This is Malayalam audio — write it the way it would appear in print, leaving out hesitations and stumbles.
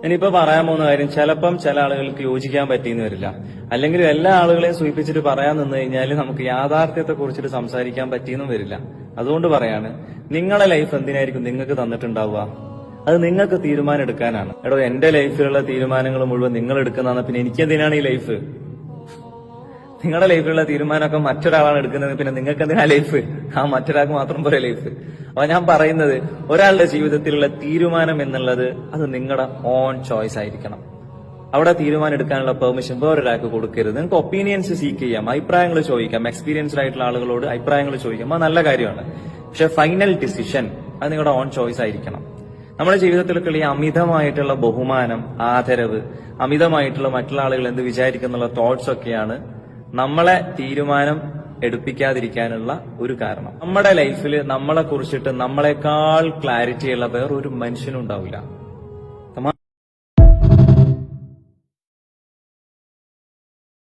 ഇനിയിപ്പോ പറയാൻ പോകുന്ന കാര്യം ചിലപ്പം ചില ആളുകൾക്ക് യോജിക്കാൻ പറ്റിയെന്ന് വരില്ല. അല്ലെങ്കിൽ എല്ലാ ആളുകളെയും സൂചിപ്പിച്ചിട്ട് പറയാൻ നിന്ന് കഴിഞ്ഞാൽ നമുക്ക് യാഥാർത്ഥ്യത്തെ കുറിച്ചിട്ട് സംസാരിക്കാൻ പറ്റിയെന്നും വരില്ല. അതുകൊണ്ട് പറയാണ്, നിങ്ങളെ ലൈഫ് എന്തിനായിരിക്കും നിങ്ങൾക്ക് തന്നിട്ടുണ്ടാവുക? അത് നിങ്ങൾക്ക് തീരുമാനം എടുക്കാനാണ്. എടോ, എന്റെ ലൈഫിലുള്ള തീരുമാനങ്ങൾ മുഴുവൻ നിങ്ങൾ എടുക്കുന്നതാണ്, പിന്നെ എനിക്കെന്തിനാണ് ഈ ലൈഫ്? നിങ്ങളുടെ ലൈഫിലുള്ള തീരുമാനമൊക്കെ മറ്റൊരാളാണ് എടുക്കുന്നത്, പിന്നെ നിങ്ങൾക്ക് എന്തിനാ ലൈഫ്? ആ മറ്റൊരാൾക്ക് മാത്രം പോരെ ലൈഫ്. അപ്പൊ ഞാൻ പറയുന്നത്, ഒരാളുടെ ജീവിതത്തിലുള്ള തീരുമാനം എന്നുള്ളത് അത് നിങ്ങളുടെ ഓൺ ചോയ്സ് ആയിരിക്കണം. അവിടെ തീരുമാനം എടുക്കാനുള്ള പെർമിഷൻ വേറൊരാൾക്ക് കൊടുക്കരുത്. നിങ്ങൾക്ക് ഒപ്പീനിയൻസ് സീക്ക് ചെയ്യാം, അഭിപ്രായങ്ങൾ ചോദിക്കാം, എക്സ്പീരിയൻസ്ഡ് ആയിട്ടുള്ള ആളുകളോട് അഭിപ്രായങ്ങൾ ചോദിക്കാം, അത് നല്ല കാര്യമാണ്. പക്ഷെ ഫൈനൽ ഡിസിഷൻ അത് നിങ്ങളുടെ ഓൺ ചോയ്സ് ആയിരിക്കണം. നമ്മുടെ ജീവിതത്തിലൊക്കെ ഈ അമിതമായിട്ടുള്ള ബഹുമാനം, ആദരവ്, അമിതമായിട്ടുള്ള മറ്റുള്ള ആളുകൾ എന്ത് വിചാരിക്കുന്നുള്ള തോട്ട്സ് ഒക്കെയാണ് നമ്മളെ തീരുമാനം എടുപ്പിക്കാതിരിക്കാനുള്ള ഒരു കാരണം. നമ്മുടെ ലൈഫിൽ നമ്മളെ കുറിച്ചിട്ട് നമ്മളെക്കാൾ ക്ലാരിറ്റി ഉള്ള വേറൊരു മനുഷ്യനും ഉണ്ടാവില്ല.